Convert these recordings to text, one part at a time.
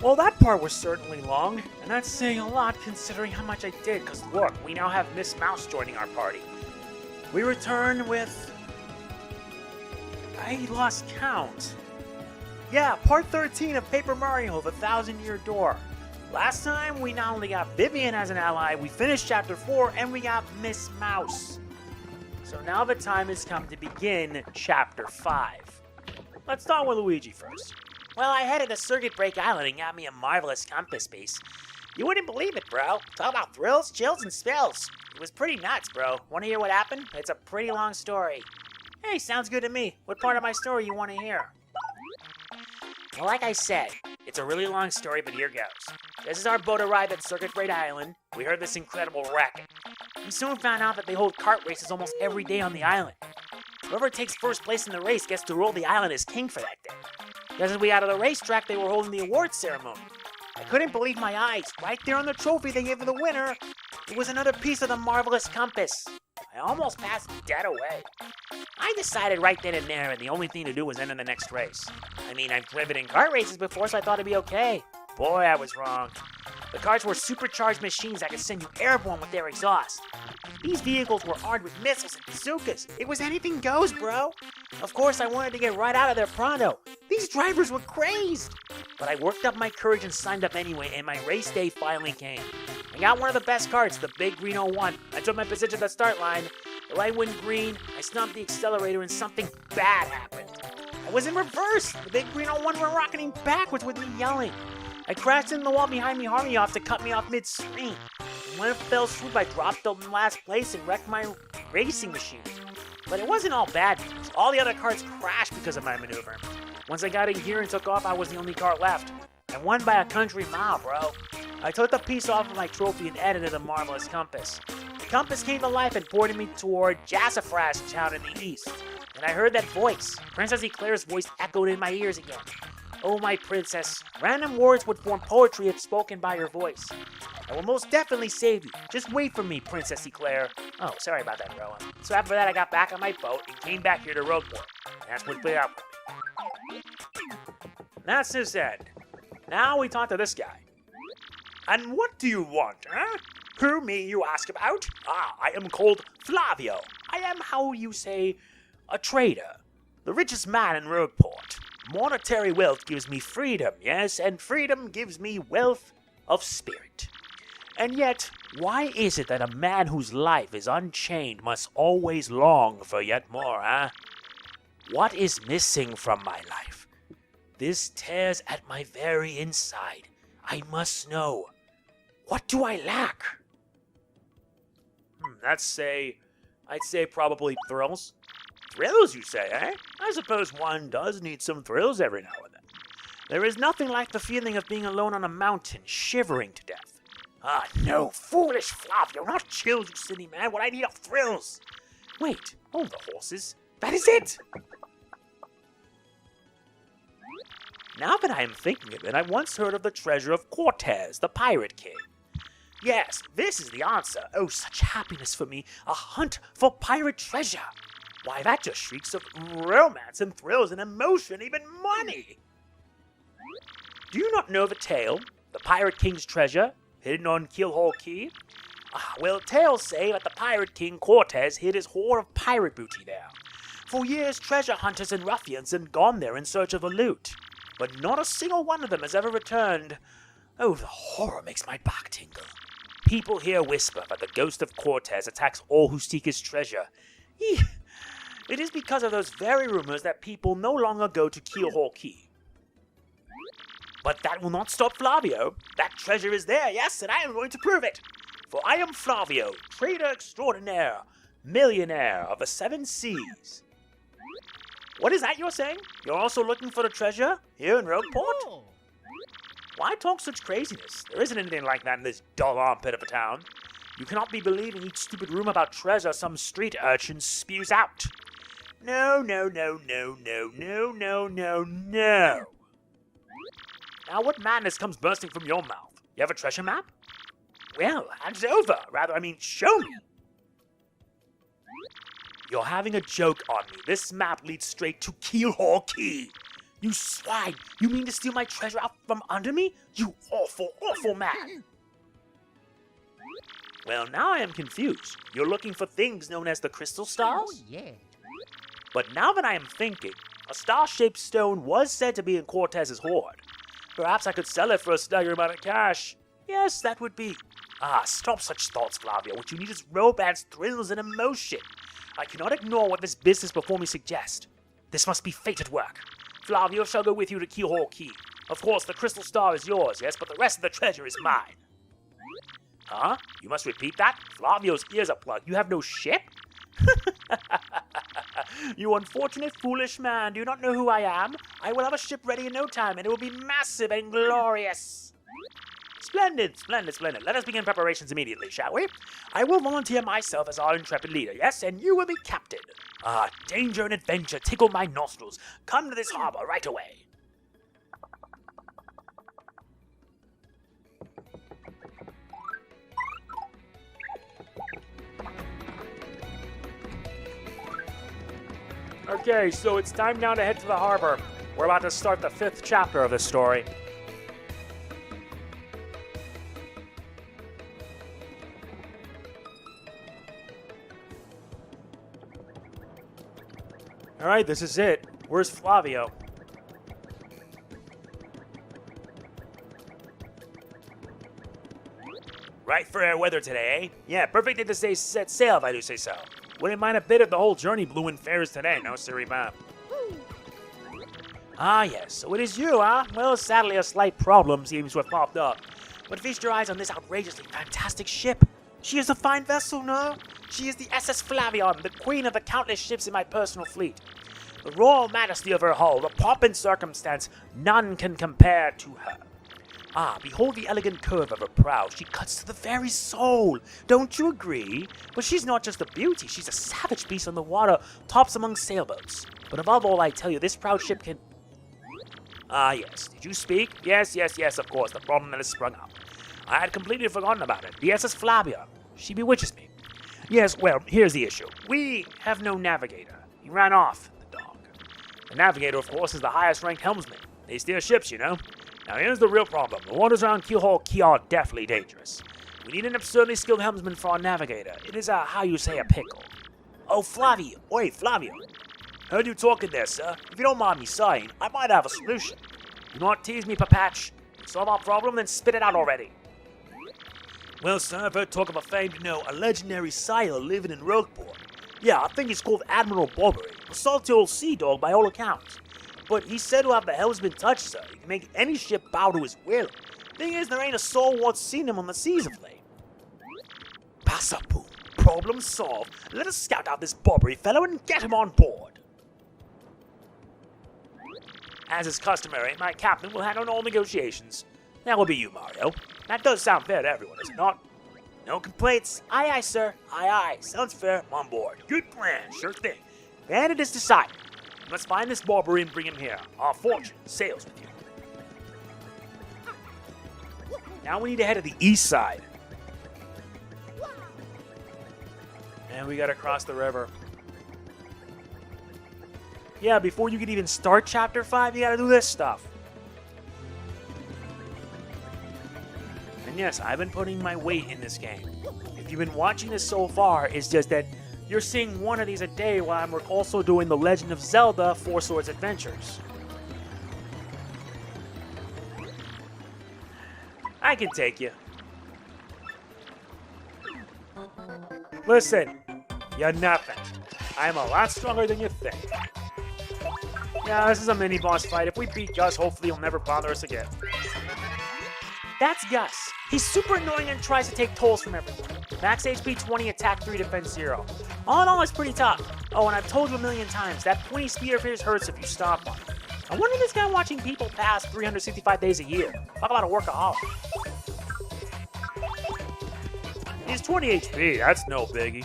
Well, that part was certainly long, and that's saying a lot considering how much I did, because look, we now have Miss Mouse joining our party. We return with... I lost count. Yeah, part 13 of Paper Mario, The 1,000-Year Door. Last time, we not only got Vivian as an ally, we finished Chapter 4, and we got Miss Mouse. So now the time has come to begin Chapter 5. Let's start with Luigi first. Well, I headed to Circuit Break Island and got me a marvelous compass piece. You wouldn't believe it, bro. Talk about thrills, chills, and spills. It was pretty nuts, bro. Want to hear what happened? It's a pretty long story. Hey, sounds good to me. What part of my story you want to hear? Well, like I said, it's a really long story, but here goes. This is our boat arrived at Circuit Break Island. We heard this incredible racket. We soon found out that they hold kart races almost every day on the island. Whoever takes first place in the race gets to rule the island as king for that day. Just as we got to the racetrack, they were holding the awards ceremony. I couldn't believe my eyes. Right there on the trophy they gave to the winner, it was another piece of the marvelous compass. I almost passed dead away. I decided right then and there, and the only thing to do was enter the next race. I mean, I've driven in kart races before, so I thought it'd be okay. Boy, I was wrong. The karts were supercharged machines that could send you airborne with their exhaust. These vehicles were armed with missiles and bazookas. It was anything goes, bro. Of course, I wanted to get right out of there pronto. These drivers were crazed. But I worked up my courage and signed up anyway, and my race day finally came. I got one of the best karts, the big green 01. I took my position at the start line. The light went green, I stomped the accelerator, and something bad happened. I was in reverse. The big green 01 went rocketing backwards with me yelling. I crashed into the wall behind me, hard me off to cut me off mid-stream. And when it fell swoop, I dropped up in last place and wrecked my racing machine. But it wasn't all bad news. All the other cars crashed because of my maneuver. Once I got in gear and took off, I was the only car left. I won by a country mile, bro. I took the piece off of my trophy and added a marvelous compass. The compass came to life and pointed me toward Jassafras town in the east. And I heard that voice. Princess Eclair's voice echoed in my ears again. Oh, my princess, random words would form poetry if spoken by your voice. I will most definitely save you. Just wait for me, Princess Eclair. Oh, sorry about that, bro. So after that, I got back on my boat and came back here to Rogueport. And that's what played out with me. That's his end. Now we talk to this guy. And what do you want, huh? Who, me, you ask about? Ah, I am called Flavio. I am, how you say, a trader. The richest man in Rogueport. Monetary wealth gives me freedom, yes, and freedom gives me wealth of spirit. And yet, why is it that a man whose life is unchained must always long for yet more, huh? What is missing from my life? This tears at my very inside. I must know. What do I lack? I'd say probably thrills. Thrills, you say, eh? I suppose one does need some thrills every now and then. There is nothing like the feeling of being alone on a mountain, shivering to death. Ah, no, foolish Flavio, not chills, you silly man. What I need are thrills. Wait, hold the horses. That is it! Now that I am thinking of it, I once heard of the treasure of Cortez, the Pirate King. Yes, this is the answer. Oh, such happiness for me. A hunt for pirate treasure. Why, that just shrieks of romance and thrills and emotion, even money. Do you not know the tale? The Pirate King's treasure, hidden on Keelhaul Key? Ah, well, tales say that the Pirate King Cortez hid his hoard of pirate booty there. For years, treasure hunters and ruffians had gone there in search of the loot. But not a single one of them has ever returned. Oh, the horror makes my back tingle. People here whisper that the ghost of Cortez attacks all who seek his treasure. Eeh. It is because of those very rumors that people no longer go to Keelhaul Key. But that will not stop Flavio. That treasure is there, yes, and I am going to prove it. For I am Flavio, trader extraordinaire, millionaire of the 7 seas. What is that you're saying? You're also looking for the treasure here in Rogueport? Why talk such craziness? There isn't anything like that in this dull armpit of a town. You cannot be believing each stupid rumor about treasure some street urchin spews out. No, no, no, no, no, no, no, no, no. Now what madness comes bursting from your mouth? You have a treasure map? Well, hand it over. Rather, show me. You're having a joke on me. This map leads straight to Keelhaul Key. You swine! You mean to steal my treasure out from under me? You awful, awful man! Well, now I am confused. You're looking for things known as the crystal stars? Oh, yeah. But now that I am thinking, a star-shaped stone was said to be in Cortez's hoard. Perhaps I could sell it for a staggering amount of cash. Yes, that would be... stop such thoughts, Flavio. What you need is romance, thrills, and emotion. I cannot ignore what this business before me suggests. This must be fate at work. Flavio shall go with you to Keelhaul Key. Of course, the crystal star is yours, yes, but the rest of the treasure is mine. Huh? You must repeat that? Flavio's ears are plugged. You have no ship? You unfortunate, foolish man. Do you not know who I am? I will have a ship ready in no time, and it will be massive and glorious. Splendid, splendid, splendid. Let us begin preparations immediately, shall we? I will volunteer myself as our intrepid leader, yes, and you will be captain. Danger and adventure tickle my nostrils. Come to this harbor right away. Okay, so it's time now to head to the harbor. We're about to start the 5th chapter of this story. Alright, this is it. Where's Flavio? Right for air weather today, eh? Yeah, perfect day to set sail if I do say so. Wouldn't mind a bit if the whole journey blew in fares today, no siree bam. Yes, so it is you, huh? Well, sadly a slight problem seems to have popped up. But feast your eyes on this outrageously fantastic ship. She is a fine vessel, no? She is the SS Flavion, the queen of the countless ships in my personal fleet. The royal majesty of her hull, the pomp and circumstance, none can compare to her. Behold the elegant curve of her prow. She cuts to the very soul. Don't you agree? But she's not just a beauty. She's a savage beast on the water, tops among sailboats. But above all, I tell you, this proud ship can... yes. Did you speak? Yes, of course. The problem that has sprung up. I had completely forgotten about it. The SS Flavia. She bewitches me. Yes, well, here's the issue. We have no navigator. He ran off, the dog. The navigator, of course, is the highest-ranked helmsman. They steer ships, you know. Now, here's the real problem. The waters around Keelhaul Key are deathly dangerous. We need an absurdly skilled helmsman for our navigator. It is how you say, a pickle. Oh, Flavio. Oi, Flavio. Heard you talking there, sir. If you don't mind me saying, I might have a solution. Do not tease me, Papatch. Solve our problem, then spit it out already. Well, sir, I've heard talk of a famed, a legendary sailor living in Rogueport. Yeah, I think he's called Admiral Bobbery. A salty old sea dog by all accounts. But he's said to have the helmsman touch, sir. He can make any ship bow to his will. Thing is, there ain't a soul what's seen him on the seas of late. Passapu. Problem solved. Let us scout out this Bobbery fellow and get him on board. As is customary, my captain will handle all negotiations. That will be you, Mario. That does sound fair to everyone, does it not? No complaints. Aye, aye, sir. Aye, aye. Sounds fair. I'm on board. Good plan. Sure thing. And it is decided. We must find this Bobbery and bring him here. Our fortune sails with you. Now we need to head to the east side. And we gotta cross the river. Yeah, before you can even start Chapter 5, you gotta do this stuff. And yes, I've been putting my weight in this game. If you've been watching this so far, it's just that you're seeing one of these a day while I'm also doing The Legend of Zelda 4 Swords Adventures. I can take you. Listen, you're nothing. I'm a lot stronger than you think. Yeah, this is a mini-boss fight. If we beat Gus, hopefully he'll never bother us again. That's Gus. He's super annoying and tries to take tolls from everyone. Max HP 20, attack 3, defense 0. All in all, it's pretty tough. Oh, and I've told you a million times, that pointy spear of his hurts if you stomp on it. I wonder if this guy watching people pass 365 days a year. Talk about a workaholic. He's 20 HP, that's no biggie.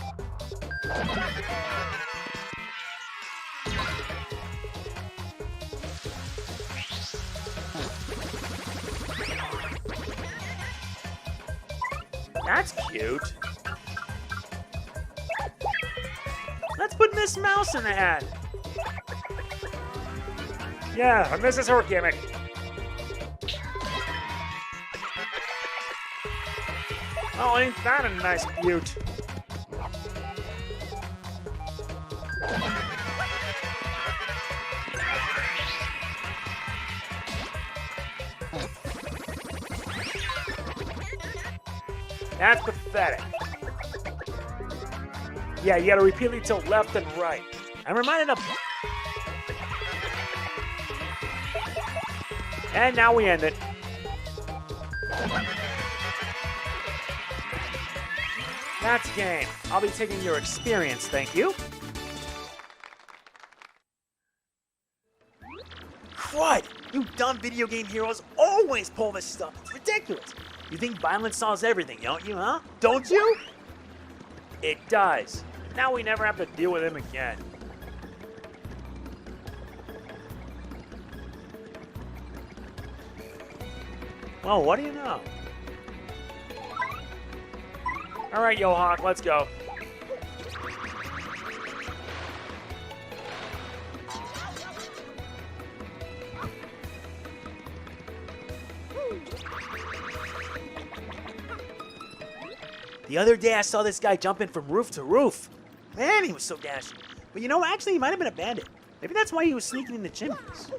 That's cute. Let's put Miss Mouse in the hat. Yeah, and this is her gimmick. Oh, ain't that a nice beaut? That's pathetic. Yeah, you gotta repeatedly tilt left and right. I'm reminded of... And now we end it. That's game. I'll be taking your experience, thank you. What? You dumb video game heroes always pull this stuff. It's ridiculous. You think violence solves everything, don't you, huh? Don't you? It does. Now we never have to deal with him again. Well, what do you know? All right, Yo Hawk, let's go. The other day I saw this guy jumping from roof to roof. Man, he was so dashing. But you know, actually, he might have been a bandit. Maybe that's why he was sneaking in the chimneys.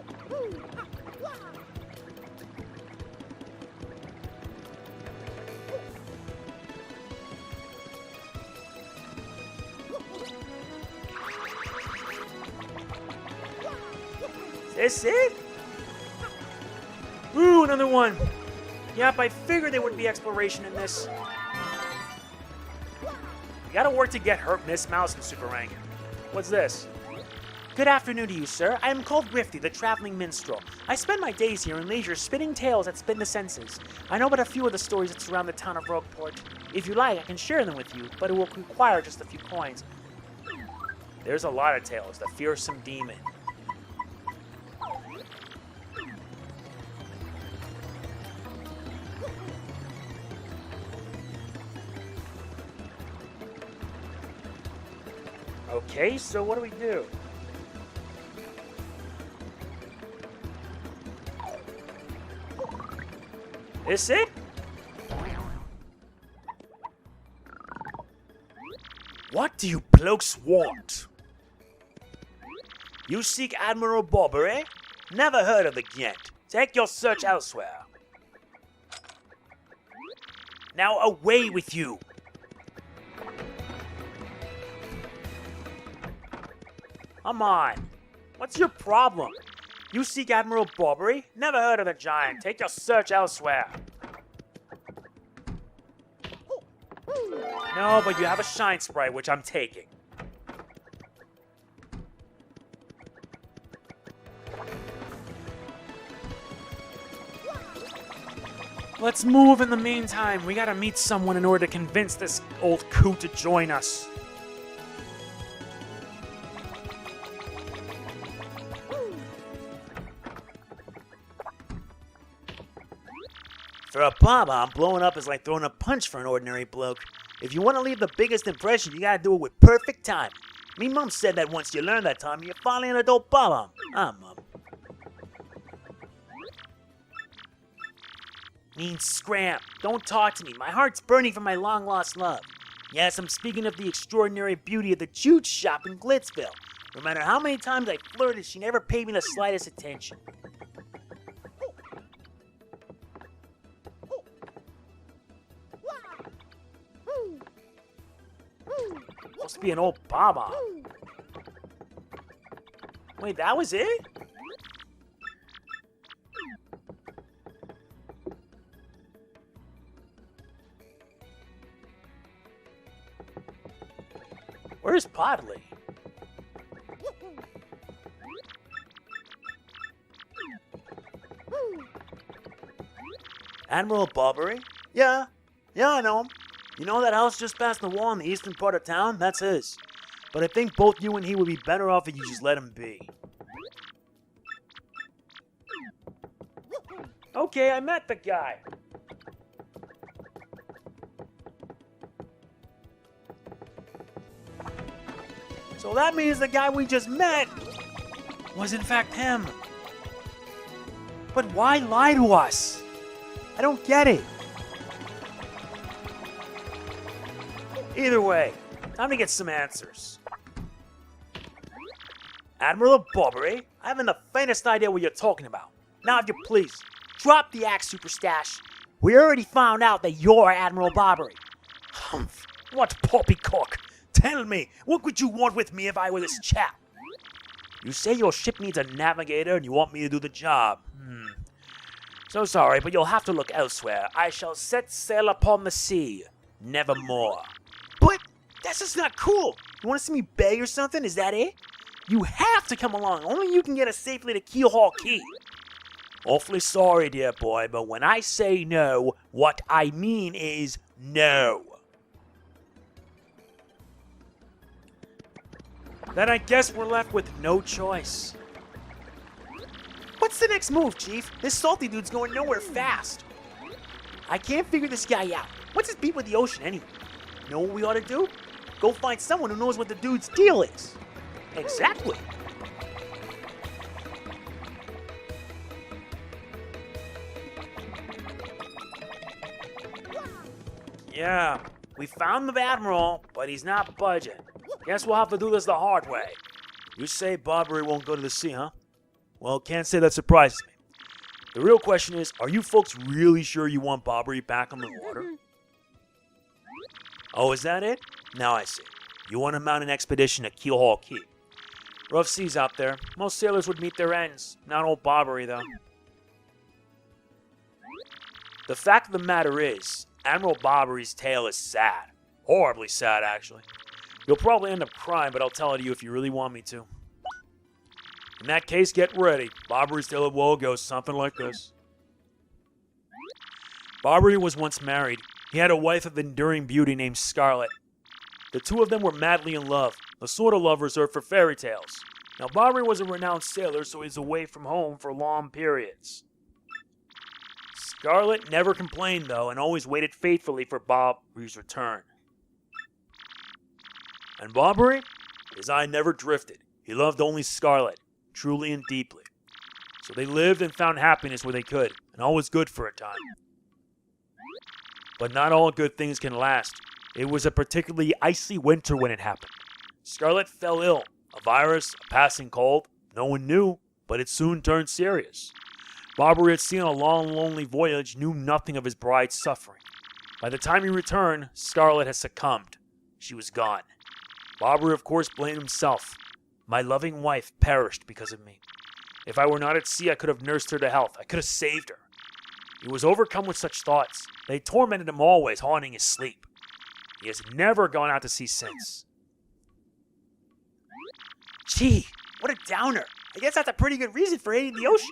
Is this it? Ooh, another one. Yep, I figured there would be exploration in this. We gotta work to get her, Miss Mouse, in Super Rank. What's this? Good afternoon to you, sir. I am called Grifty, the traveling minstrel. I spend my days here in leisure spinning tales that spin the senses. I know but a few of the stories that surround the town of Rogueport. If you like, I can share them with you, but it will require just a few coins. There's a lot of tales. The fearsome demon. Okay, so what do we do? This it? What do you blokes want? You seek Admiral Bobbery? Never heard of the gent. Take your search elsewhere. Now away with you! Come on. What's your problem? You seek Admiral Bobbery? Never heard of the giant. Take your search elsewhere. No, but you have a shine sprite, which I'm taking. Let's move in the meantime. We gotta meet someone in order to convince this old coot to join us. For a bomb, blowing up is like throwing a punch for an ordinary bloke. If you want to leave the biggest impression, you gotta do it with perfect time. Me mom said that once you learn that time, you're finally an adult bomb. Ah, mom. Mean scram. Don't talk to me. My heart's burning for my long-lost love. Yes, I'm speaking of the extraordinary beauty of the juice shop in Glitzville. No matter how many times I flirted, she never paid me the slightest attention. Must be an old Baba. Wait, that was it? Where's Podley? Admiral Bobbery? Yeah, I know him. You know that house just past the wall in the eastern part of town? That's his. But I think both you and he would be better off if you just let him be. Okay, I met the guy. So that means the guy we just met was in fact him. But why lie to us? I don't get it. Either way, time to get some answers. Admiral of Bobbery, I haven't the faintest idea what you're talking about. Now if you please, drop the axe, Super Stash. We already found out that you're Admiral Bobbery. Humph, what poppycock? Tell me, what would you want with me if I were this chap? You say your ship needs a navigator and you want me to do the job. So sorry, but you'll have to look elsewhere. I shall set sail upon the sea. Nevermore. But that's just not cool. You want to see me beg or something? Is that it? You have to come along. Only you can get us safely to Keelhaul Key. Awfully sorry, dear boy, but when I say no, what I mean is no. Then I guess we're left with no choice. What's the next move, Chief? This salty dude's going nowhere fast. I can't figure this guy out. What's his beef with the ocean anyway? Know what we ought to do? Go find someone who knows what the dude's deal is. Exactly. Yeah, we found the Admiral, but he's not budging. Guess we'll have to do this the hard way. You say Bobbery won't go to the sea, huh? Well, can't say that surprises me. The real question is, are you folks really sure you want Bobbery back on the water? Oh, is that it? Now I see. You want to mount an expedition to Keelhaul Key. Rough seas out there. Most sailors would meet their ends. Not old Bobbery, though. The fact of the matter is, Admiral Bobbery's tale is sad. Horribly sad, actually. You'll probably end up crying, but I'll tell it to you if you really want me to. In that case, get ready. Bobbery's tale of woe goes something like this. Bobbery was once married. He had a wife of enduring beauty named Scarlet. The two of them were madly in love, the sort of love reserved for fairy tales. Now, Bobbery was a renowned sailor, so he's away from home for long periods. Scarlet never complained, though, and always waited faithfully for Bobbery's return. And Bobbery? His eye never drifted. He loved only Scarlet, truly and deeply. So they lived and found happiness where they could, and all was good for a time. But not all good things can last. It was a particularly icy winter when it happened. Scarlet fell ill. A virus, a passing cold. No one knew, but it soon turned serious. Bobbery had seen a long, lonely voyage, knew nothing of his bride's suffering. By the time he returned, Scarlet had succumbed. She was gone. Bobbery, of course, blamed himself. My loving wife perished because of me. If I were not at sea, I could have nursed her to health. I could have saved her. He was overcome with such thoughts. They tormented him always, haunting his sleep. He has never gone out to sea since. Gee, what a downer. I guess that's a pretty good reason for hating the ocean.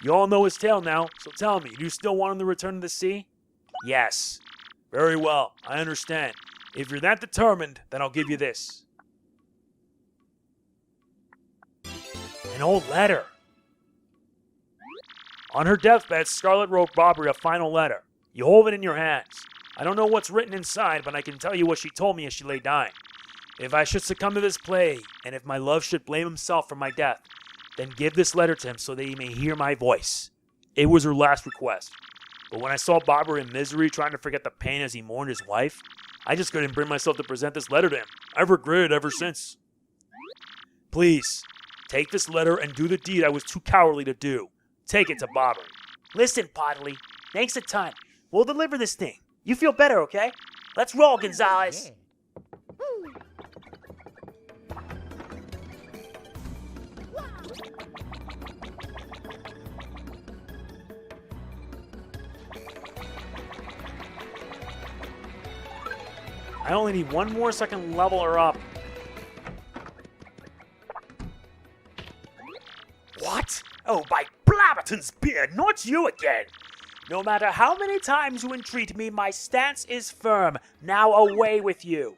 You all know his tale now, so tell me, do you still want him to return to the sea? Yes. Very well, I understand. If you're that determined, then I'll give you this. An old letter. On her deathbed, Scarlet wrote Bobbery a final letter. You hold it in your hands. I don't know what's written inside, but I can tell you what she told me as she lay dying. If I should succumb to this plague, and if my love should blame himself for my death, then give this letter to him so that he may hear my voice. It was her last request. But when I saw Bobbery in misery trying to forget the pain as he mourned his wife, I just couldn't bring myself to present this letter to him. I've regretted it ever since. Please, take this letter and do the deed I was too cowardly to do. Take it to Bobbery. Listen, Podley. Thanks a ton. We'll deliver this thing. You feel better, okay? Let's roll, Gonzalez. I only need one more so I can level her up. What? Oh, by Blabberton's beard, not you again! No matter how many times you entreat me, my stance is firm. Now away with you.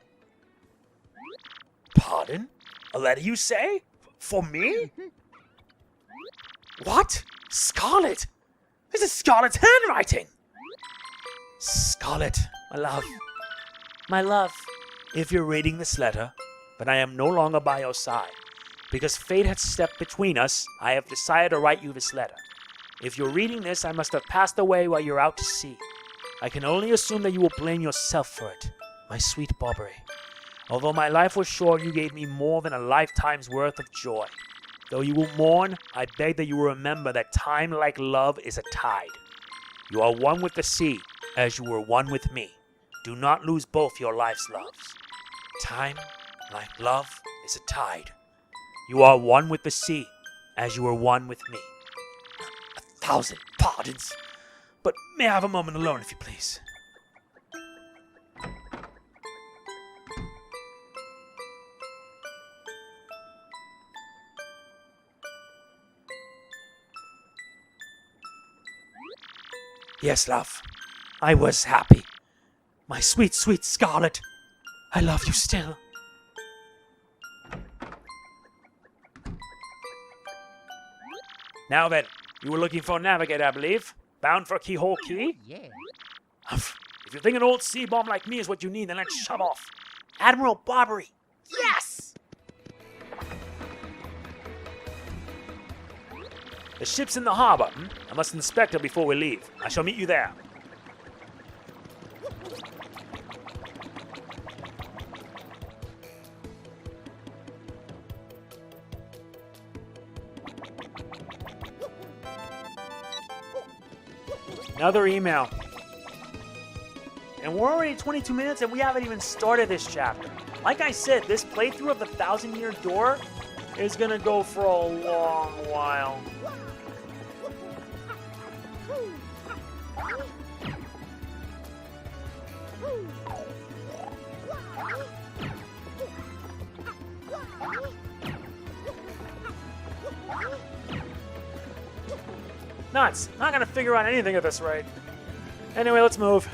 Pardon? A letter, you say? For me? What? Scarlet? This is Scarlet's handwriting! Scarlet, my love. My love, if you're reading this letter, then I am no longer by your side. Because fate had stepped between us, I have decided to write you this letter. If you're reading this, I must have passed away while you're out to sea. I can only assume that you will blame yourself for it, my sweet Bobbery. Although my life was short, you gave me more than a lifetime's worth of joy. Though you will mourn, I beg that you will remember that time, like love, is a tide. You are one with the sea, as you were one with me. Do not lose both your life's loves. Time, like love, is a tide. You are one with the sea, as you were one with me. 1,000 pardons, but may I have a moment alone, if you please? Yes, love. I was happy. My sweet, sweet Scarlet. I love you still. Now then, you were looking for a navigator, I believe. Bound for Keelhaul Key? Yeah. If you think an old sea bomb like me is what you need, then let's shove off. Admiral Bobbery. Yes! The ship's in the harbor. I must inspect her before we leave. I shall meet you there. Another email. And we're already 22 minutes and we haven't even started this chapter. Like I said, this playthrough of the 1,000-Year Door is gonna go for a long while. Nuts. Not gonna figure out anything of this right. Anyway, let's move.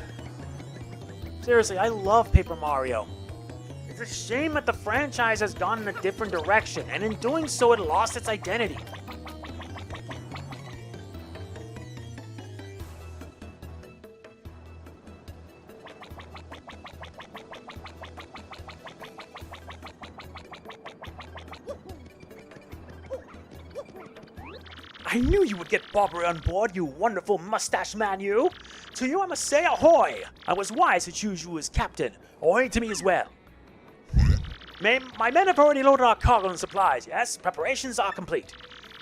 Seriously, I love Paper Mario. It's a shame that the franchise has gone in a different direction, and in doing so, it lost its identity. I knew you would get Bobbery on board, you wonderful mustache man, you! To you I must say ahoy! I was wise to choose you as captain. Ahoy to me as well. My men have already loaded our cargo and supplies, yes? Preparations are complete.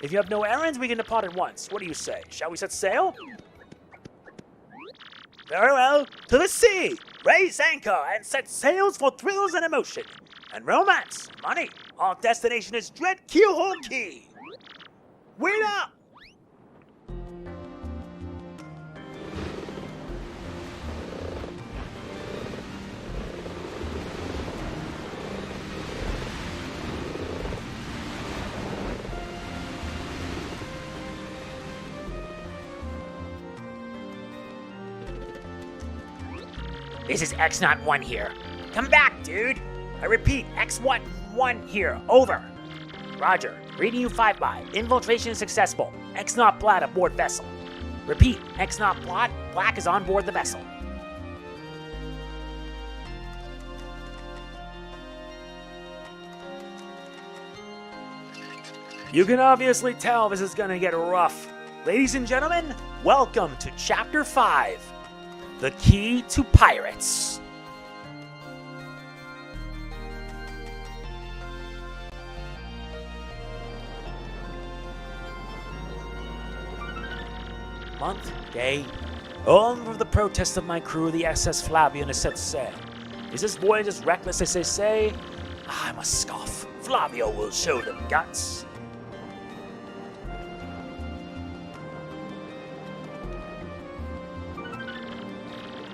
If you have no errands, we can depart at once. What do you say? Shall we set sail? Very well. To the sea! Raise anchor and set sails for thrills and emotion. And romance, money. Our destination is dread Keelhaul Key. Wait up! This is X-Not-1 here. Come back, dude. I repeat, X-1 here. Over. Roger. Reading you 5-by. Infiltration successful. X-Not Black aboard vessel. Repeat, X-Not Black is on board the vessel. You can obviously tell this is gonna get rough. Ladies and gentlemen, welcome to Chapter 5. The Key to Pirates. Month, day, over the protest of my crew, the SS Flavian has set sail. Is this voyage as reckless as they say? I must scoff. Flavio will show them guts.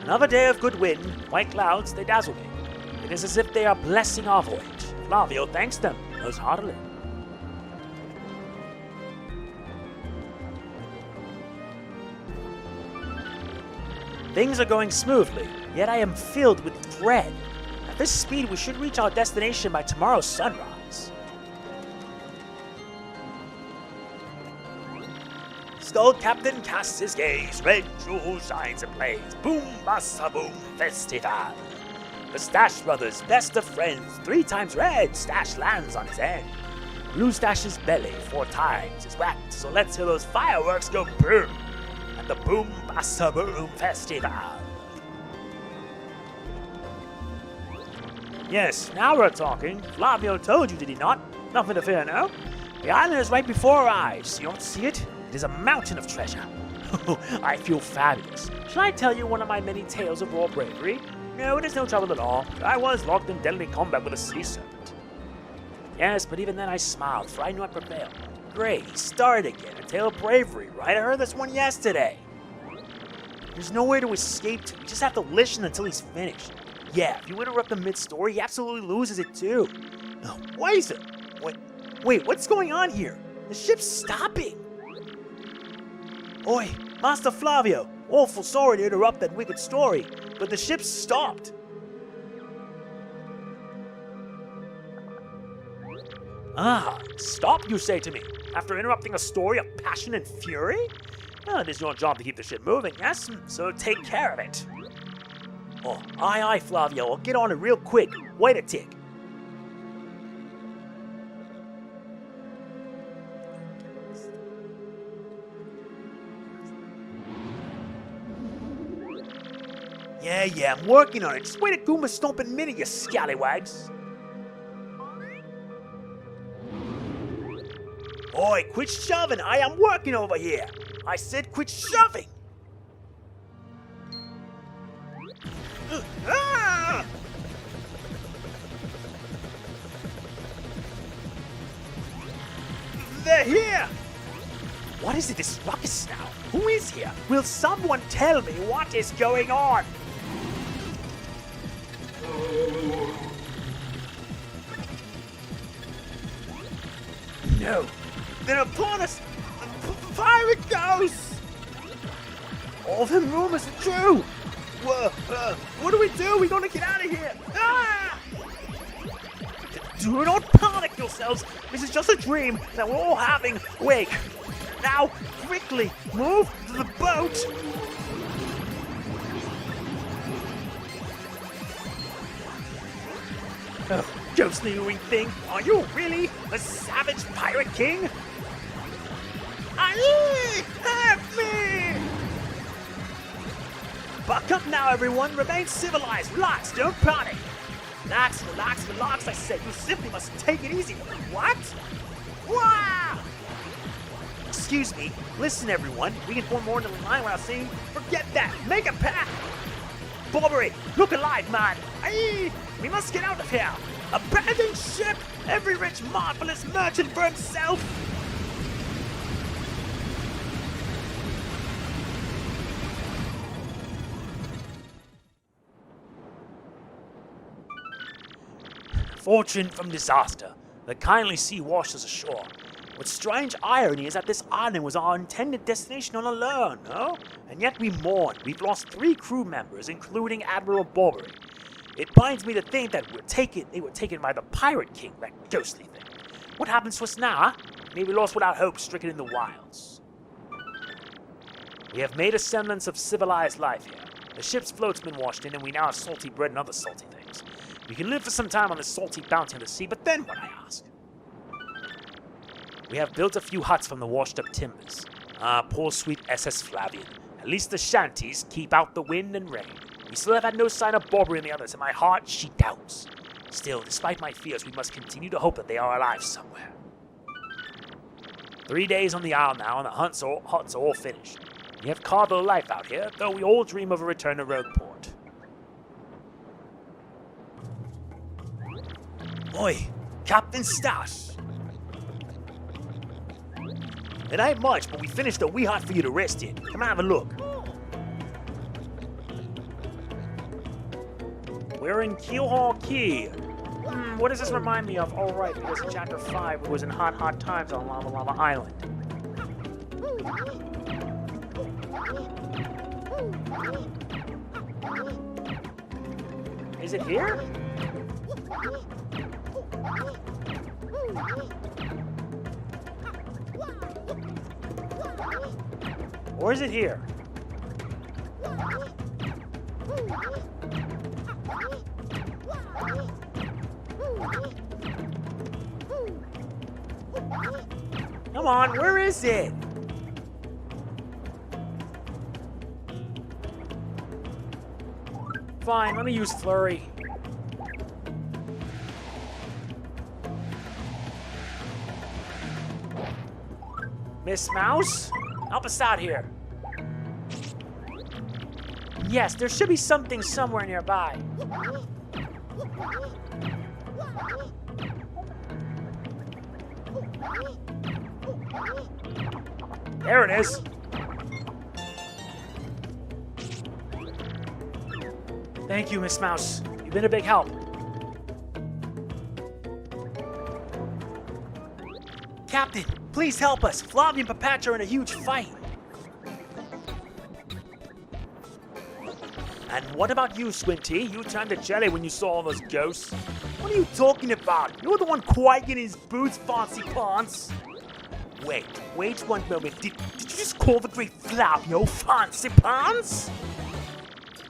Another day of good wind, white clouds, they dazzle me. It is as if they are blessing our voyage. Flavio thanks them most heartily. Things are going smoothly, yet I am filled with dread. At this speed, we should reach our destination by tomorrow's sunrise. Skull Captain casts his gaze, red jewel shines and plays. Boom, bassa, boom, festival. The Stash Brothers, best of friends, 3 times red, Stash lands on his end. Blue Stash's belly 4 times is whacked, so let's hear those fireworks go boom at the Boom Bassa Boom Festival. Yes, now we're talking. Flavio told you, did he not? Nothing to fear, no? The island is right before our eyes. You don't see it? It is a mountain of treasure. I feel fabulous. Shall I tell you one of my many tales of raw bravery? No, it is no trouble at all. I was locked in deadly combat with a sea serpent. Yes, but even then I smiled, for I knew I'd prevail. Great, he started again. A tale of bravery, right? I heard this one yesterday. There's nowhere to escape to. You just have to listen until he's finished. Yeah, if you interrupt him mid-story, he absolutely loses it too. Oh, why is it? Wait, what's going on here? The ship's stopping. Oi, Master Flavio. Awful sorry to interrupt that wicked story, but the ship stopped. Ah, stop, you say to me, after interrupting a story of passion and fury? Well, it is your job to keep the ship moving, yes? So take care of it. Oh, aye, Flavio, I'll get on it real quick. Wait a tick. Yeah, I'm working on it. Just wait a Goomba stomping minute, you scallywags. Oi, quit shoving. I am working over here. I said quit shoving. Ah! They're here! What is it, this ruckus now? Who is here? Will someone tell me what is going on? No, they're upon us! Pirate ghosts! All them rumors are true! What do we do? We're gonna get out of here! Ah! Do not panic yourselves! This is just a dream that we're all having. Wake! Now, quickly, move to the boat! Oh, ghostly wing thing, are you really a savage pirate king? Aye! Help me! Buck up now, everyone. Remain civilized. Relax, don't panic. Relax, I said. You simply must take it easy. What? Wow! Excuse me. Listen, everyone. We can form more into the line without saying, forget that. Make a pact. Bobbery, look alive, man. Aye! We must get out of here. Abandon ship. Every rich, marvelous merchant for himself. Fortune from disaster. The kindly sea washed us ashore. What strange irony is that this island was our intended destination all alone, no? And yet we mourn. We've lost 3 crew members, including Admiral Bobbery. It binds me to think that they were taken by the Pirate King, that ghostly thing. What happens to us now, huh? Maybe lost without hope, stricken in the wilds. We have made a semblance of civilized life here. The ship's float's been washed in, and we now have salty bread and other salty things. We can live for some time on this salty bounty of the sea, but then what, I ask? We have built a few huts from the washed-up timbers. Ah, poor sweet SS Flavian. At least the shanties keep out the wind and rain. We still have had no sign of Bobbery and the others, and my heart, she doubts. Still, despite my fears, we must continue to hope that they are alive somewhere. 3 days on the isle now, and the huts are all finished. We have cargo life out here, though we all dream of a return to Rogueport. Oi, Captain Stash! It ain't much, but we finished a wee hut for you to rest in. Come and have a look. We're in Keelhaul Key. What does this remind me of? Oh, right, because in Chapter 5, it was in hot times on Lava Island. Is it here? Or is it here? Come on, where is it? Fine, let me use Flurry. Miss Mouse? Help us out here. Yes, there should be something somewhere nearby. There it is. Thank you, Miss Mouse. You've been a big help. Captain, please help us. Floppy and Papatch are in a huge fight. And what about you, Squinty? You turned to jelly when you saw all those ghosts. What are you talking about? You're the one quaking in his boots, Fancy Pants. Wait one moment. Did you just call the great Flavio Fancy Pants?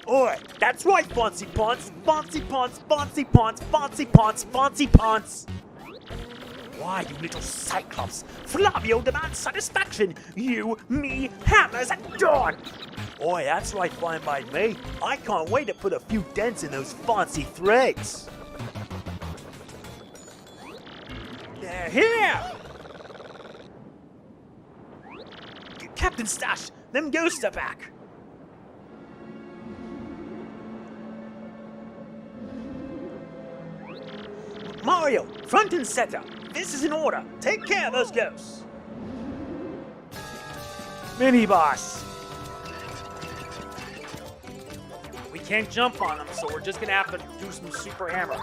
Oi, that's right, Fancy Pants. Fancy Pants, Fancy Pants, Fancy Pants, Fancy Pants. Why, you little cyclops? Flavio demands satisfaction. You, me, hammers at dawn. Oi, that's right, fine by me. I can't wait to put a few dents in those fancy threads. They're here! Captain Stash, them ghosts are back. Mario, front and center. This is an order. Take care of those ghosts. Mini-boss. We can't jump on them, so we're just gonna have to do some super hammer.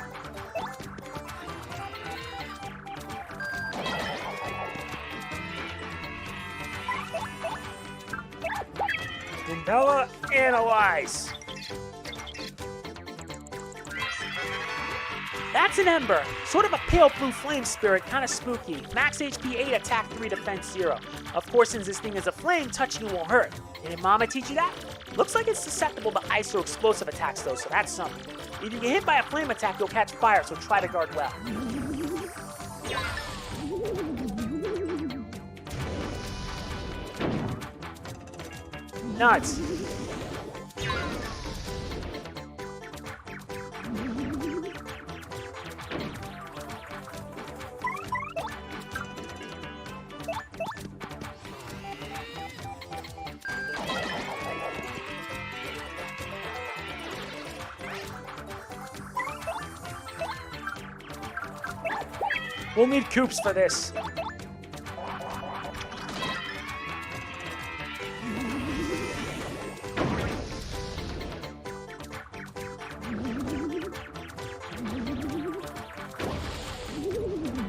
Dindella, analyze. That's an Ember. Sort of a pale blue flame spirit, kind of spooky. Max HP 8, attack 3, defense 0. Of course, since this thing is a flame, touching it won't hurt. Didn't Mama teach you that? Looks like it's susceptible to ice or explosive attacks though, so that's something. If you get hit by a flame attack, you'll catch fire, so try to guard well. Nuts. We'll need coops for this.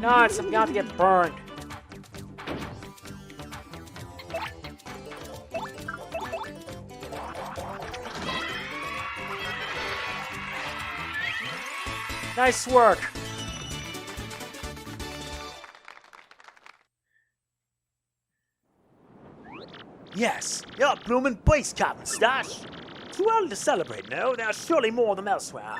Nuts, I'm about to get burned. Nice work. Yes, you're a bloomin' beast, Captain Stash. Too early to celebrate, no? There are surely more of them elsewhere.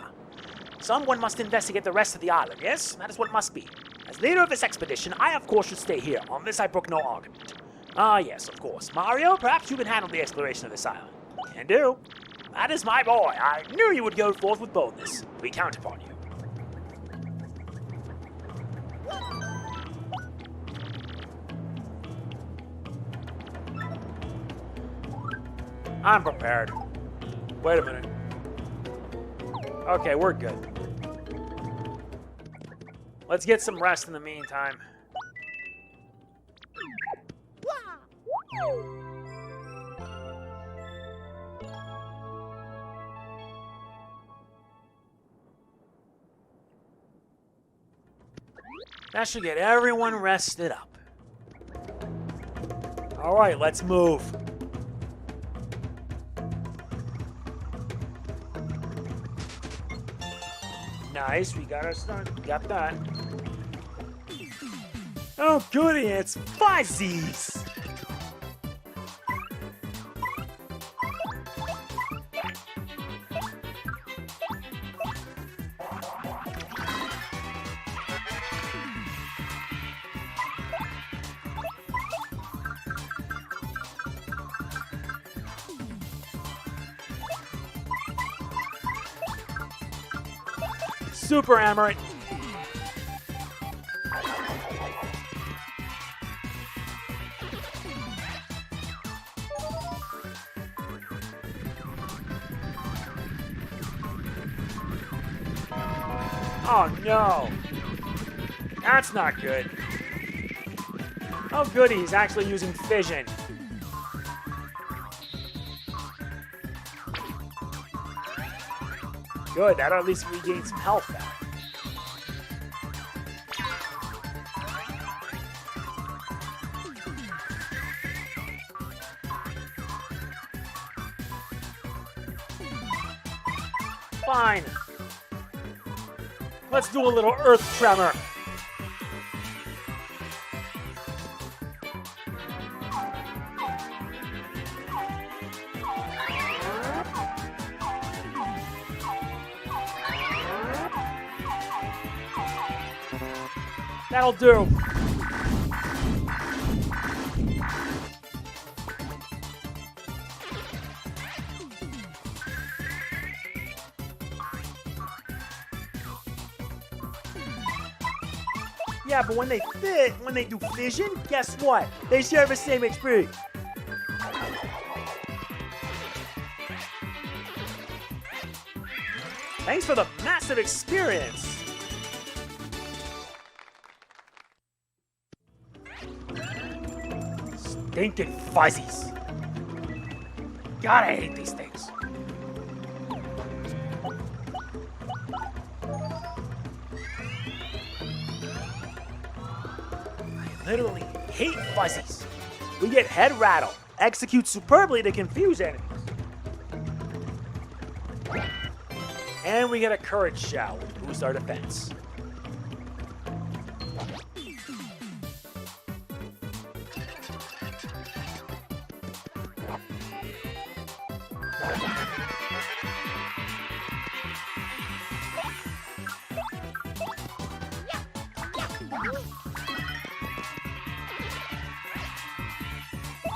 Someone must investigate the rest of the island, yes? That is what must be. As leader of this expedition, I of course should stay here. On this I brook no argument. Ah yes, of course. Mario, perhaps you can handle the exploration of this island. Can do. That is my boy. I knew you would go forth with boldness. We count upon you. I'm prepared. Wait a minute. Okay, we're good. Let's get some rest in the meantime. That should get everyone rested up. All right, let's move. Nice, we got our start. We got that. Oh, goody, it's fuzzies. super hammer it. Oh no, that's not good. Oh goody, he's actually using fission. Good, that'll at least regain some health back. Fine. Let's do a little earth tremor. That'll do. Yeah, but when they do fission, guess what? They share the same XP. Thanks for the massive experience. Stinking fuzzies. God, I hate these things. I literally hate fuzzies. We get head rattle. Execute superbly to confuse enemies. And we get a courage shell, which boosts our defense.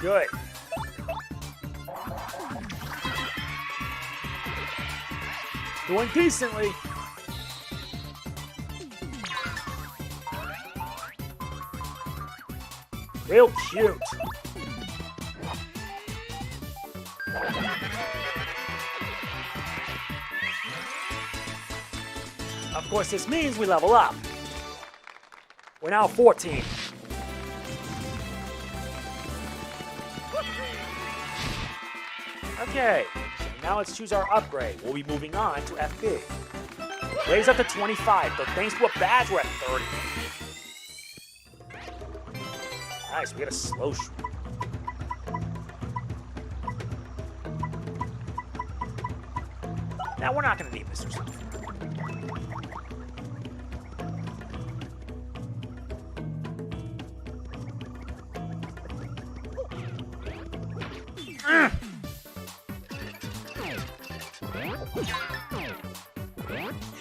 Good. Doing decently. Real cute. Of course, this means we level up. We're now 14. Okay, now let's choose our upgrade. We'll be moving on to FB. Raise up to 25, but thanks to a badge, we're at 30. Nice, we get a slow shroom. Now, we're not going to need this or something.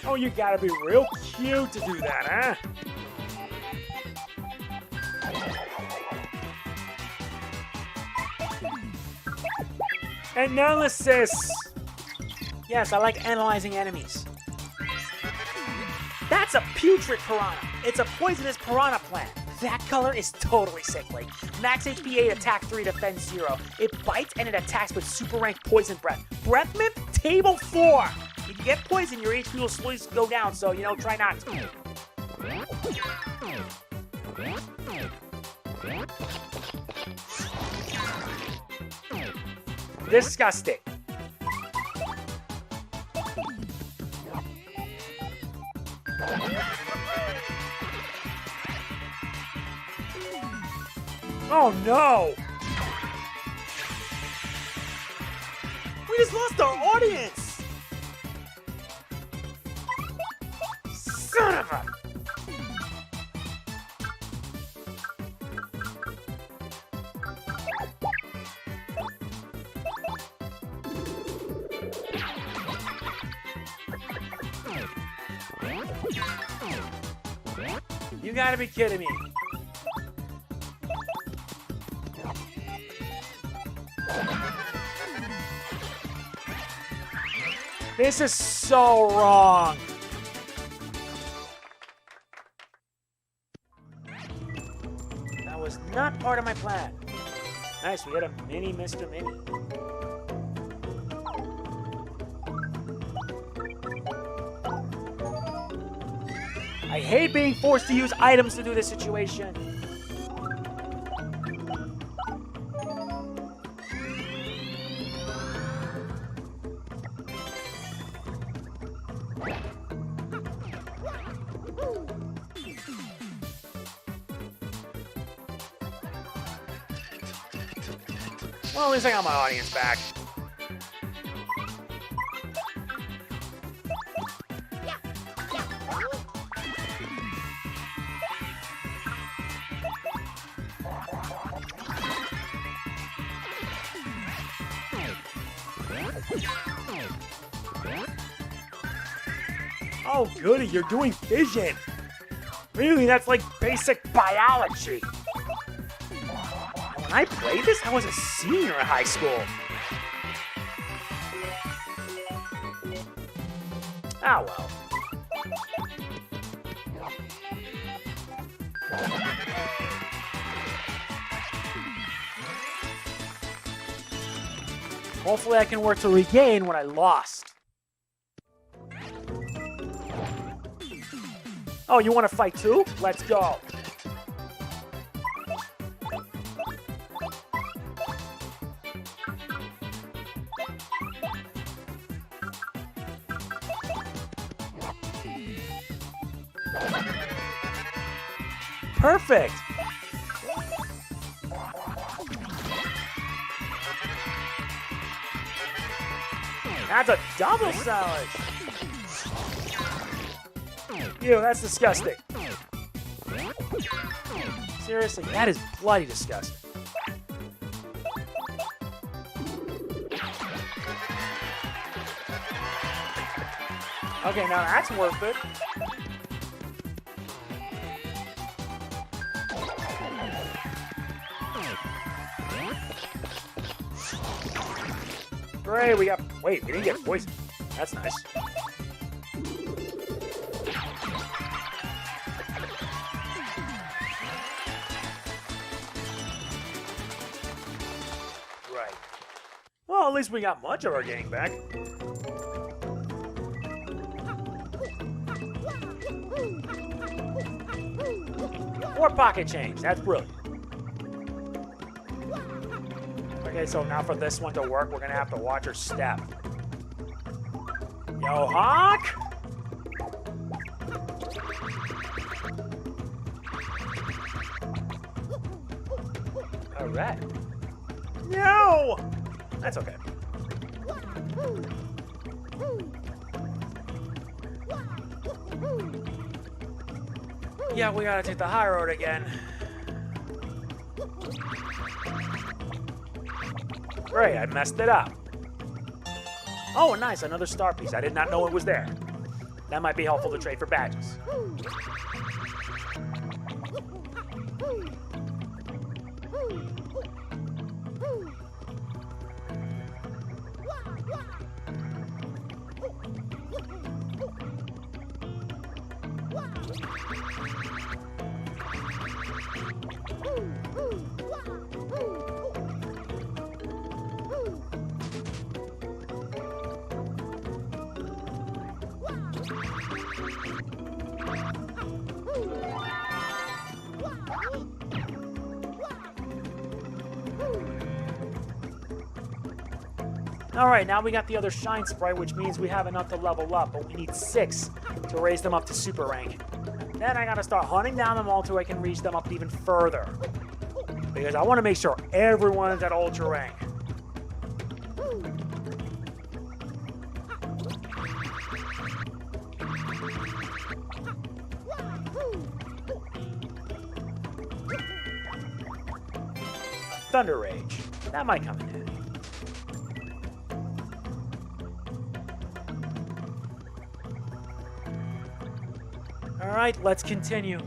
Oh, you gotta be real cute to do that, huh? Analysis! Yes, I like analyzing enemies. That's a putrid piranha. It's a poisonous piranha plant. That color is totally sickly. Max HP 8, attack 3, defense 0. It bites and it attacks with super ranked poison breath. Breath mint, table 4. If you get poisoned, your HP will slowly go down, so, try not to. Disgusting. Oh no! We just lost our audience! Son of a... You gotta be kidding me. This is so wrong. not part of my plan. Nice, we got a mini Mr. Mini. I hate being forced to use items to do this situation. Well, at least I got my audience back. Oh, goody, you're doing fission. Really, that's like basic biology. When I played this, I was a senior in high school. Ah, well. Hopefully I can work to regain what I lost. Oh, you want to fight too? Let's go. Perfect. That's a double salad. Ew, that's disgusting. Seriously, that is bloody disgusting. Okay, now that's worth it. Great, we got... Wait, we didn't get poisoned. That's nice. Right. Well, at least we got much of our gang back. More pocket change. That's brilliant. Okay, so now for this one to work, we're gonna have to watch her step. Yo, Hawk! Alright. No! That's okay. Yeah, we gotta take the high road again. Great, I messed it up. Oh, nice, another star piece. I did not know it was there. That might be helpful to trade for badges. Alright, now we got the other shine sprite, which means we have enough to level up, but we need 6 to raise them up to super rank. Then I gotta start hunting down them all till I can reach them up even further. Because I want to make sure everyone is at ultra rank. Thunder Rage. That might come in handy. Alright, let's continue.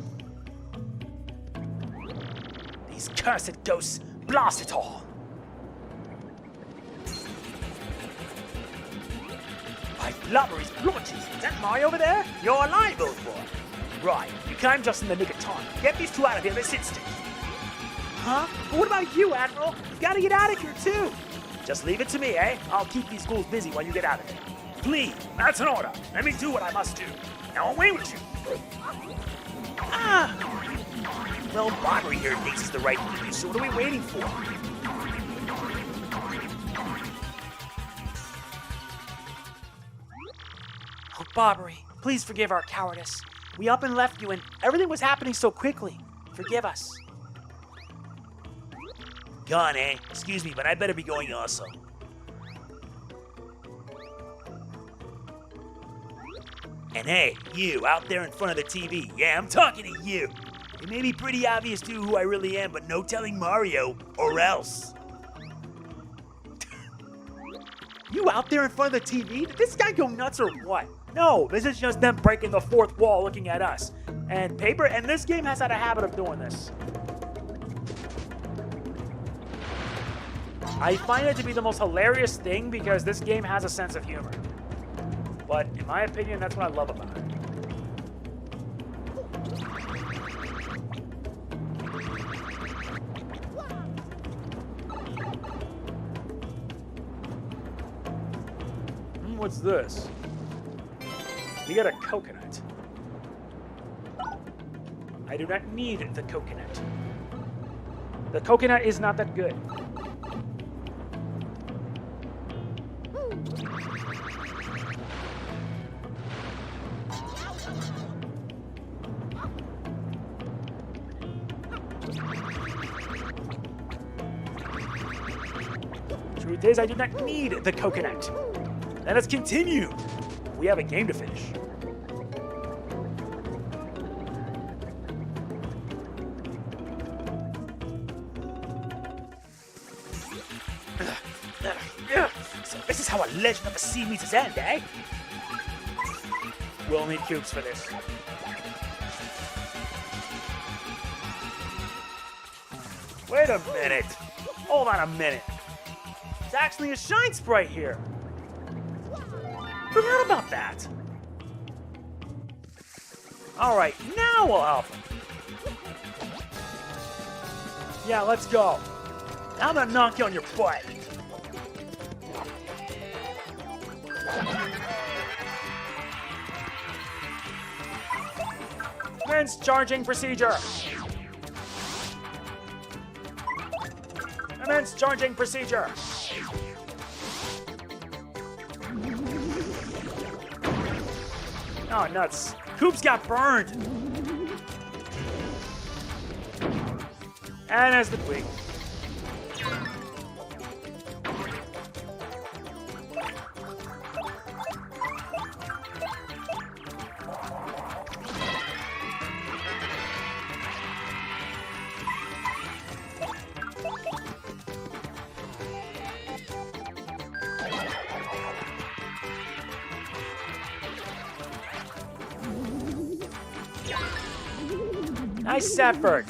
These cursed ghosts, blast it all! By Bobbery's launches, is that Mario over there? You're alive, old boy! Right, you came just in the nick of time. Get these two out of here this instant! Huh? But what about you, Admiral? You gotta get out of here, too. Just leave it to me, eh? I'll keep these ghouls busy while you get out of here. Please, that's an order. Let me do what I must do. Now away with you. Ah! Well, Bobbery here thinks it's the right thing to do, so what are we waiting for? Oh, Bobbery, please forgive our cowardice. We up and left you and everything was happening so quickly. Forgive us. Gone, eh? Excuse me, but I better be going also. And hey, you out there in front of the TV, yeah, I'm talking to you. It may be pretty obvious to who I really am, but no telling Mario, or else. You out there in front of the TV? Did this guy go nuts or what? No, this is just them breaking the fourth wall looking at us. And this game has had a habit of doing this. I find it to be the most hilarious thing because this game has a sense of humor. But in my opinion, that's what I love about it. What's this? We got a coconut. I do not need the coconut. The coconut is not that good. Truth is, I do not need the coconut. Let us continue. We have a game to finish. So this is how a Legend of the Sea meets its end, eh? We'll need cubes for this. Wait a minute. Hold on a minute. It's actually a shine sprite here. Forgot about that. Alright, now we'll help him. Yeah, let's go. Now I'm gonna knock you on your butt. Commence charging procedure. Commence charging procedure. Oh, nuts. Coops got burned. And as the twig. Nice effort.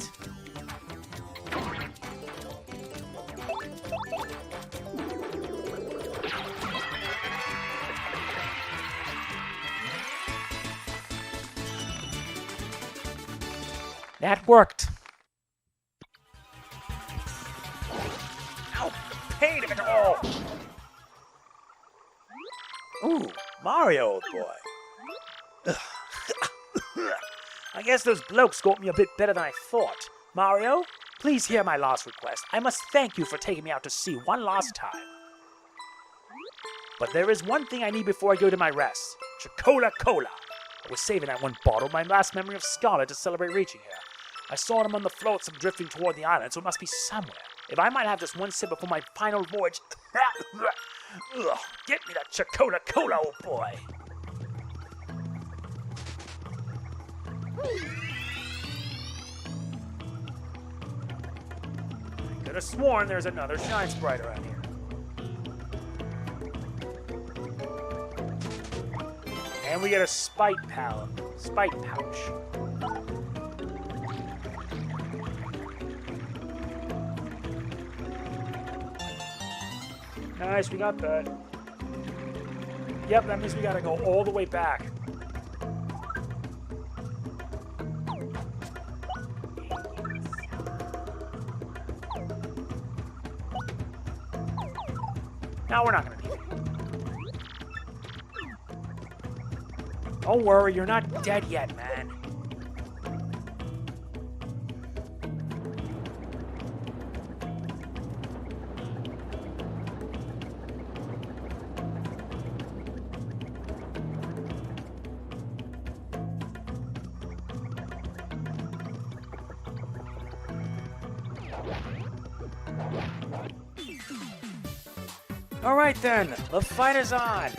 That worked. Ow, the pain of it all. Ooh, Mario, old boy. I guess those blokes got me a bit better than I thought. Mario, please hear my last request. I must thank you for taking me out to sea one last time. But there is one thing I need before I go to my rest. Cola. I was saving that one bottle, my last memory of Scarlet, to celebrate reaching here. I saw them on the floats and drifting toward the island, so it must be somewhere. If I might have just one sip before my final voyage... Ugh, get me that Cola, old boy. I could have sworn there's another shine sprite around here. And we get a spite pouch. Nice, we got that. Yep, that means we gotta go all the way back. No, we're not gonna need it. Don't worry, you're not dead yet, man. Alright then, the fight is on.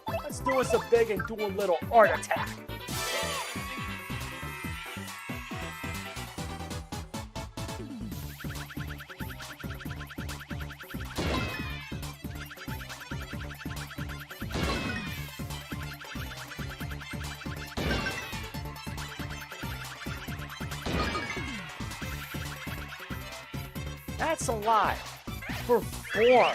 Let's do us a big and do a little art attack. That's a lot. For 4. A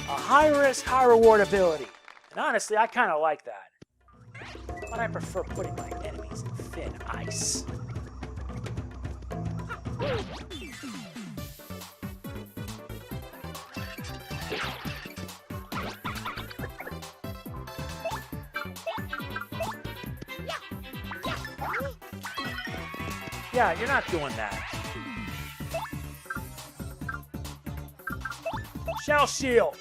high risk, high reward ability. And honestly, I kind of like that. But I prefer putting my enemies in thin ice. Yeah, you're not doing that. Shell shield.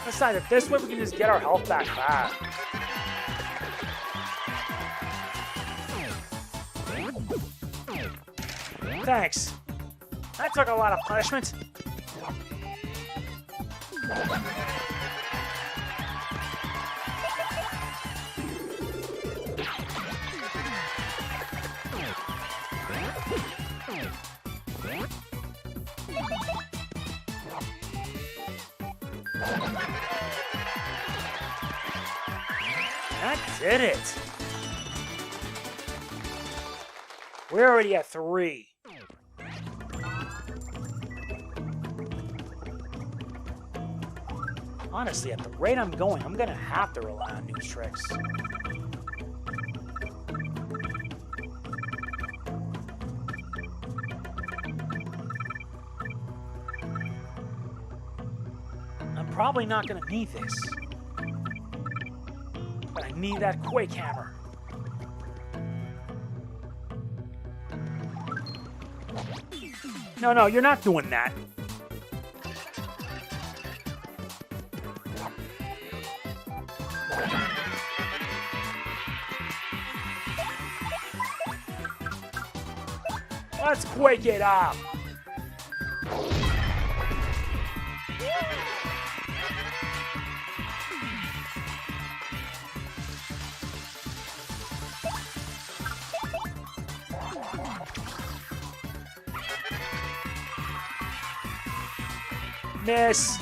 Besides, this way we can just get our health back fast. Thanks. That took a lot of punishment. That did it. We're already at 3. Honestly, at the rate I'm going, I'm gonna have to rely on news tricks. I'm probably not gonna need this. But I need that Quake Hammer. No, you're not doing that. Let's quake it up. Miss.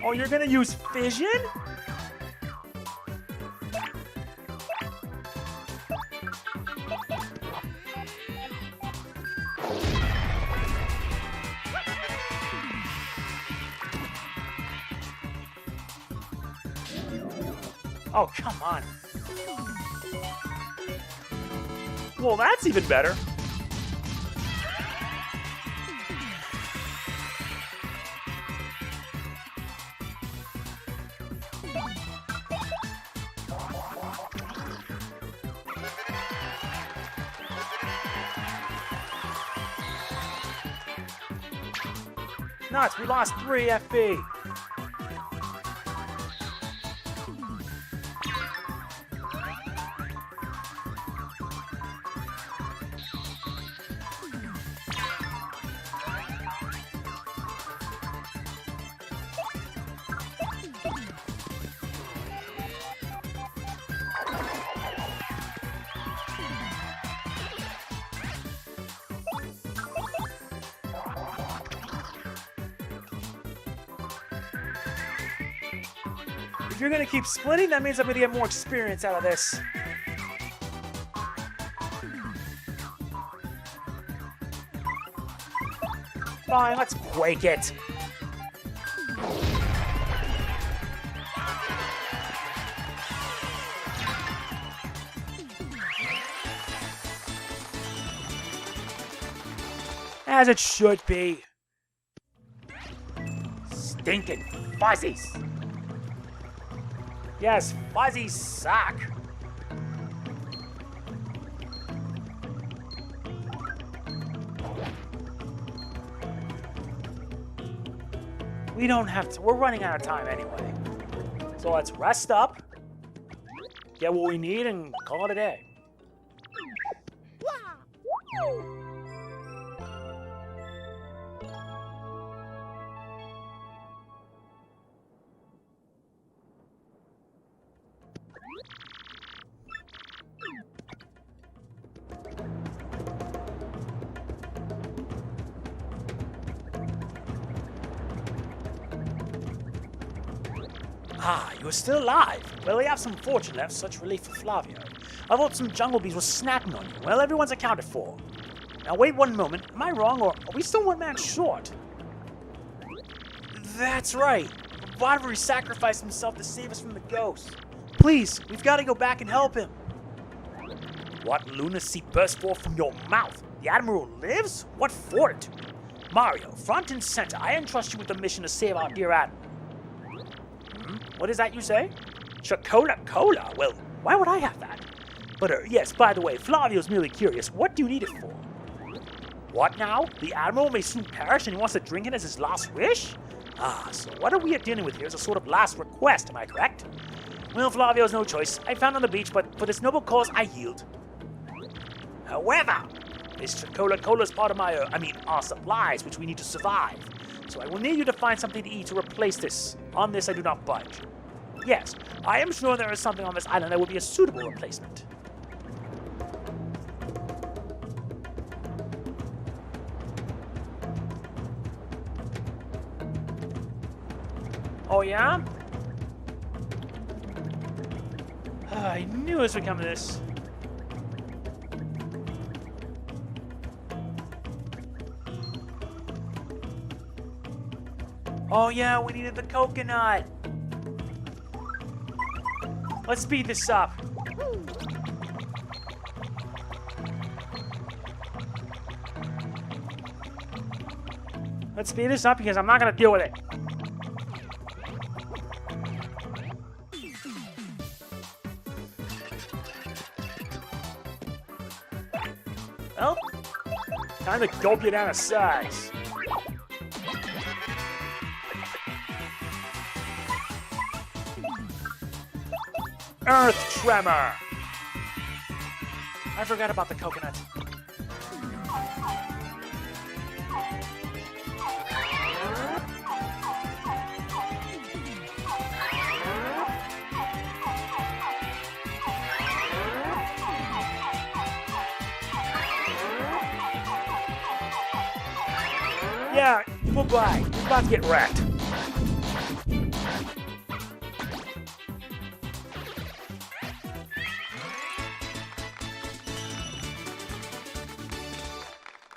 Oh, you're gonna use fission? Oh, come on. Well, that's even better. Nuts, we lost 3 FP. If you're gonna keep splitting, that means I'm gonna get more experience out of this. Fine, let's quake it. As it should be. Stinking fuzzies. Yes, fuzzies suck. We don't have to. We're running out of time anyway. So let's rest up, get what we need, and call it a day. Ah, you are still alive. Well, we have some fortune left, such relief for Flavio. I thought some jungle bees were snacking on you. Well, everyone's accounted for. Now wait one moment. Am I wrong, or are we still one man short? That's right. Bobbery sacrificed himself to save us from the ghost. Please, we've got to go back and help him. What lunacy burst forth from your mouth? The admiral lives? What fortitude? Mario, front and center, I entrust you with the mission to save our dear admiral. What is that you say? Chocola-cola? Well, why would I have that? But, yes, by the way, Flavio's merely curious. What do you need it for? What now? The admiral may soon perish and he wants to drink it as his last wish? Ah, so what are we dealing with here is a sort of last request, am I correct? Well, Flavio has no choice. I found on the beach, but for this noble cause, I yield. However, this Chocola-cola is part of our supplies, which we need to survive. So I will need you to find something to eat to replace this. On this, I do not budge. Yes, I am sure there is something on this island that would be a suitable replacement. Oh, yeah? I knew this would come to this. Oh yeah, we needed the coconut. Let's speed this up. Let's speed this up because I'm not gonna deal with it. Well, time to gulp you down to size. Earth tremor! I forgot about the coconut. Yeah, goodbye. You're about to get wrecked.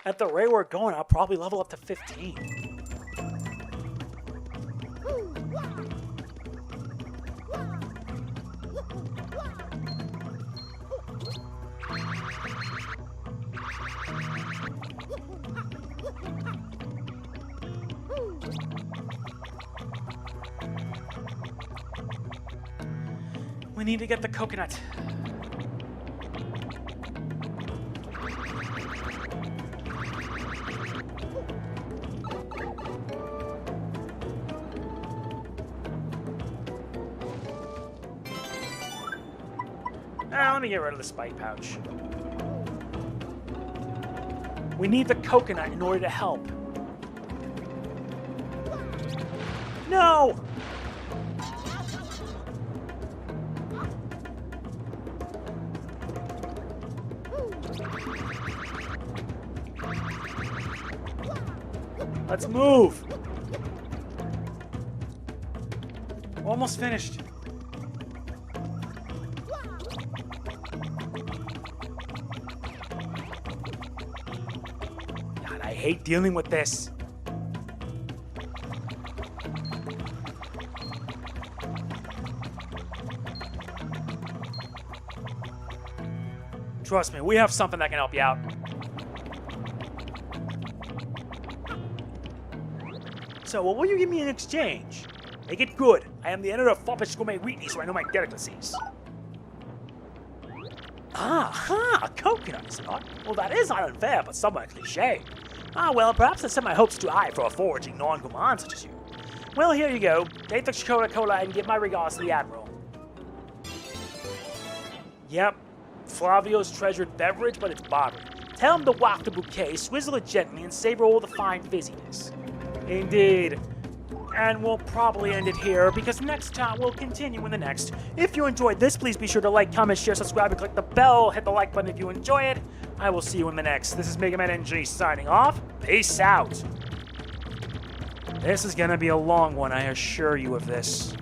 At the rate we're going, I'll probably level up to 15. We need to get the coconut. Let me get rid of the spike pouch. We need the coconut in order to help. No! Let's move! We're almost finished. hate dealing with this. Trust me, we have something that can help you out. So, what will you give me in exchange? Make it good. I am the editor of Foppish Gourmet Weekly, so I know my delicacies. Ah, a coconut, is it not? Well, that is not unfair, but somewhat cliché. Ah, well, perhaps I set my hopes too high for a foraging non-gourmand such as you. Well, here you go. Take the Coca-Cola and give my regards to the admiral. Yep, Flavio's treasured beverage, but it's Bobbery. Tell him to waft the bouquet, swizzle it gently, and savor all the fine fizziness. Indeed. And we'll probably end it here, because next time we'll continue in the next. If you enjoyed this, please be sure to like, comment, share, subscribe, and click the bell. Hit the like button if you enjoy it. I will see you in the next. This is MegamanNG signing off. Peace out. This is gonna be a long one, I assure you of this.